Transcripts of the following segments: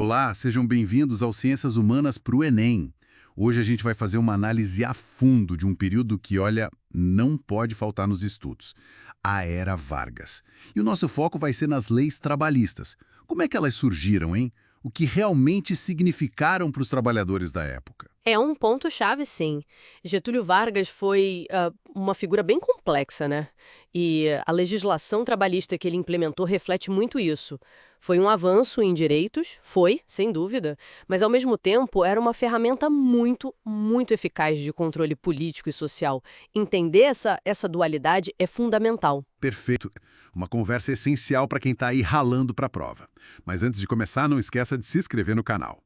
Olá, sejam bem-vindos ao Ciências Humanas para o Enem. Hoje a gente vai fazer uma análise a fundo de um período que, olha, não pode faltar nos estudos. A Era Vargas. E o nosso foco vai ser nas leis trabalhistas. Como é que elas surgiram, hein? O que realmente significaram para os trabalhadores da época? É um ponto-chave, sim. Getúlio Vargas foi uma figura bem complexa, né? E a legislação trabalhista que ele implementou reflete muito isso. Foi um avanço em direitos, foi, sem dúvida, mas ao mesmo tempo era uma ferramenta muito, muito eficaz de controle político e social. Entender essa dualidade é fundamental. Perfeito. Uma conversa essencial para quem está aí ralando para a prova. Mas antes de começar, não esqueça de se inscrever no canal.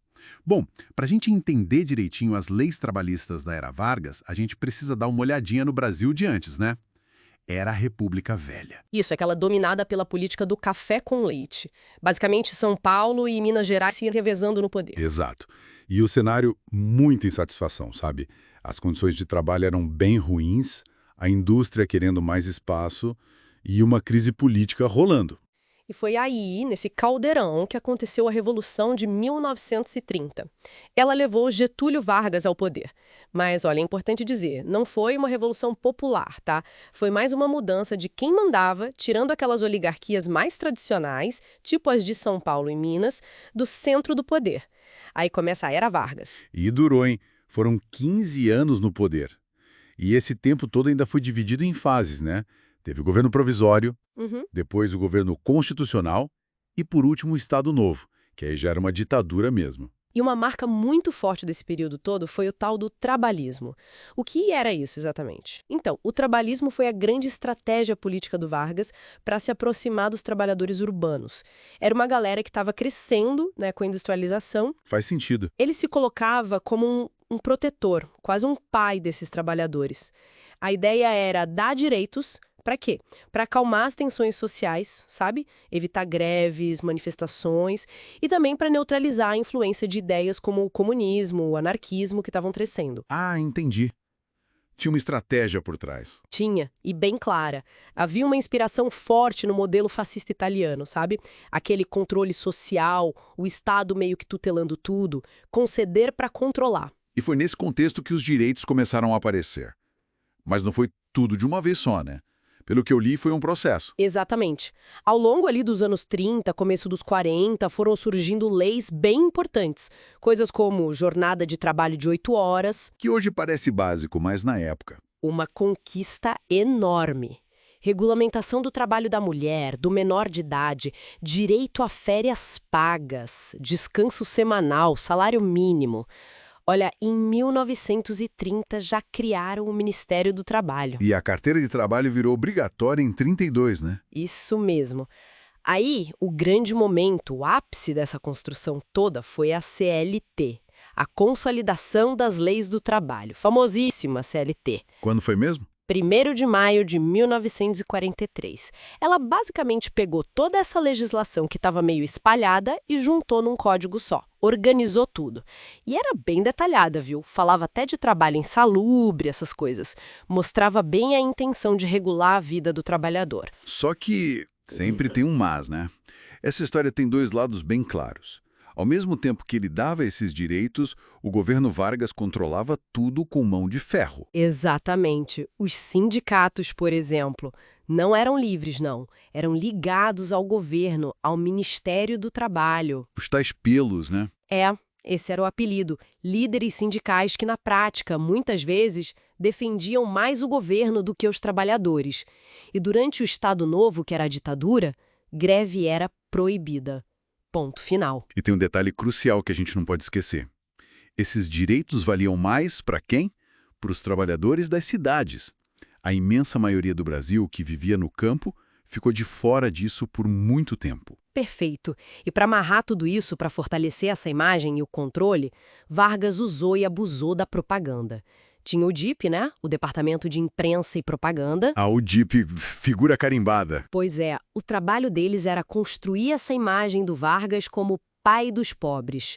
Bom, para a gente entender direitinho as leis trabalhistas da Era Vargas, a gente precisa dar uma olhadinha no Brasil de antes, né? Era a República Velha. Isso, aquela dominada pela política do café com leite. Basicamente, São Paulo e Minas Gerais se revezando no poder. Exato. E o cenário, muita insatisfação, sabe? As condições de trabalho eram bem ruins, a indústria querendo mais espaço e uma crise política rolando. E foi aí, nesse caldeirão, que aconteceu a Revolução de 1930. Ela levou Getúlio Vargas ao poder. Mas, olha, é importante dizer, não foi uma revolução popular, tá? Foi mais uma mudança de quem mandava, tirando aquelas oligarquias mais tradicionais, tipo as de São Paulo e Minas, do centro do poder. Aí começa a Era Vargas. E durou, hein? Foram 15 anos no poder. E esse tempo todo ainda foi dividido em fases, né? Teve o governo provisório, Uhum. depois o governo constitucional e, por último, o Estado Novo, que aí já era uma ditadura mesmo. E uma marca muito forte desse período todo foi o tal do trabalhismo. O que era isso exatamente? Então, o trabalhismo foi a grande estratégia política do Vargas para se aproximar dos trabalhadores urbanos. Era uma galera que estava crescendo, né, com a industrialização. Faz sentido. Ele se colocava como um protetor, quase um pai desses trabalhadores. A ideia era dar direitos. Para quê? Para acalmar as tensões sociais, sabe? Evitar greves, manifestações e também para neutralizar a influência de ideias como o comunismo, o anarquismo que estavam crescendo. Ah, entendi. Tinha uma estratégia por trás. Tinha, e bem clara. Havia uma inspiração forte no modelo fascista italiano, sabe? Aquele controle social, o Estado meio que tutelando tudo, conceder para controlar. E foi nesse contexto que os direitos começaram a aparecer. Mas não foi tudo de uma vez só, né? Pelo que eu li, foi um processo. Exatamente. Ao longo ali dos anos 30, começo dos 40, foram surgindo leis bem importantes. Coisas como jornada de trabalho de 8 horas, Que hoje parece básico, mas na época. uma conquista enorme. Regulamentação do trabalho da mulher, do menor de idade, direito a férias pagas, descanso semanal, salário mínimo. Olha, em 1930 já criaram o Ministério do Trabalho. E a carteira de trabalho virou obrigatória em 32, né? Isso mesmo. Aí, o grande momento, o ápice dessa construção toda foi a CLT, a Consolidação das Leis do Trabalho, famosíssima CLT. Quando foi mesmo? 1º de maio de 1943. Ela basicamente pegou toda essa legislação que estava meio espalhada e juntou num código só. Organizou tudo. E era bem detalhada, viu? Falava até de trabalho insalubre, essas coisas. Mostrava bem a intenção de regular a vida do trabalhador. Só que sempre tem um mas, né? Essa história tem dois lados bem claros. Ao mesmo tempo que ele dava esses direitos, o governo Vargas controlava tudo com mão de ferro. Exatamente. Os sindicatos, por exemplo, não eram livres, não. Eram ligados ao governo, ao Ministério do Trabalho. Os tais pelos, né? Esse era o apelido. Líderes sindicais que, na prática, muitas vezes, defendiam mais o governo do que os trabalhadores. E durante o Estado Novo, que era a ditadura, greve era proibida. Ponto final. E tem um detalhe crucial que a gente não pode esquecer. Esses direitos valiam mais para quem? Para os trabalhadores das cidades. A imensa maioria do Brasil que vivia no campo ficou de fora disso por muito tempo. Perfeito. E para amarrar tudo isso, para fortalecer essa imagem e o controle, Vargas usou e abusou da propaganda. Tinha o DIP, né? O Departamento de Imprensa e Propaganda. A UDIP, figura carimbada. Pois é, o trabalho deles era construir essa imagem do Vargas como pai dos pobres.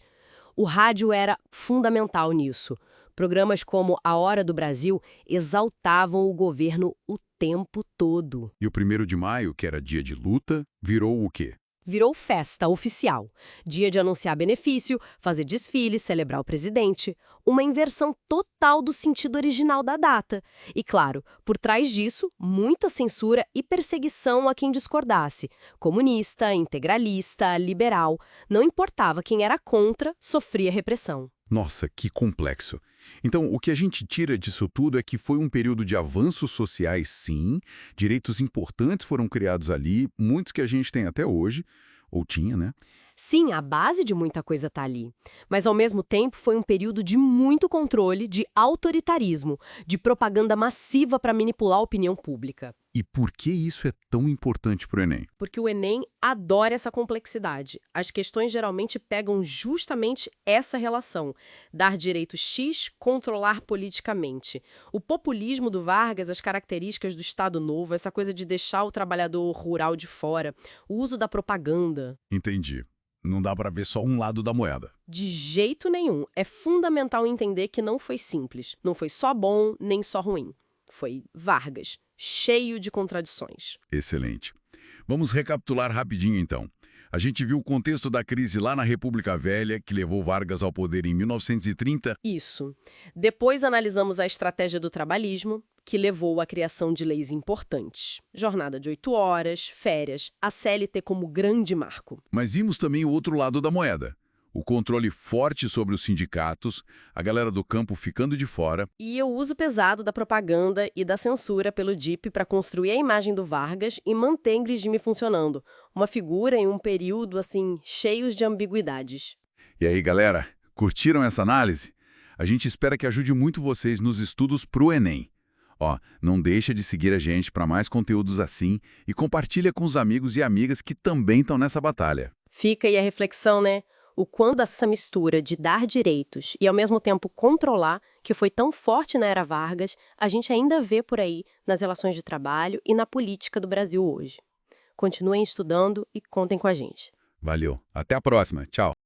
O rádio era fundamental nisso. Programas como A Hora do Brasil exaltavam o governo o tempo todo. E o 1º de maio, que era dia de luta, virou o quê? Virou festa oficial. Dia de anunciar benefício, fazer desfile, celebrar o presidente. Uma inversão total do sentido original da data. E, claro, por trás disso, muita censura e perseguição a quem discordasse. Comunista, integralista, liberal. Não importava quem era contra, sofria repressão. Nossa, que complexo. Então, o que a gente tira disso tudo é que foi um período de avanços sociais, sim, direitos importantes foram criados ali, muitos que a gente tem até hoje, ou tinha, né? Sim, a base de muita coisa está ali. Mas, ao mesmo tempo, foi um período de muito controle, de autoritarismo, de propaganda massiva para manipular a opinião pública. E por que isso é tão importante para o Enem? Porque o Enem adora essa complexidade. As questões geralmente pegam justamente essa relação. Dar direito X, controlar politicamente. O populismo do Vargas, as características do Estado Novo, essa coisa de deixar o trabalhador rural de fora, o uso da propaganda. Entendi. Não dá para ver só um lado da moeda. De jeito nenhum. É fundamental entender que não foi simples. Não foi só bom, nem só ruim. Foi Vargas, cheio de contradições. Excelente. Vamos recapitular rapidinho, então. A gente viu o contexto da crise lá na República Velha, que levou Vargas ao poder em 1930. Isso. Depois analisamos a estratégia do trabalhismo, que levou à criação de leis importantes. Jornada de 8 horas, férias, a CLT como grande marco. Mas vimos também o outro lado da moeda. O controle forte sobre os sindicatos, a galera do campo ficando de fora. E o uso pesado da propaganda e da censura pelo DIP para construir a imagem do Vargas e manter o regime funcionando. Uma figura em um período, assim, cheios de ambiguidades. E aí, galera, curtiram essa análise? A gente espera que ajude muito vocês nos estudos pro Enem. Ó, não deixa de seguir a gente para mais conteúdos assim e compartilha com os amigos e amigas que também estão nessa batalha. Fica aí a reflexão, né? O quanto essa mistura de dar direitos e, ao mesmo tempo, controlar, que foi tão forte na era Vargas, a gente ainda vê por aí nas relações de trabalho e na política do Brasil hoje. Continuem estudando e contem com a gente. Valeu. Até a próxima. Tchau.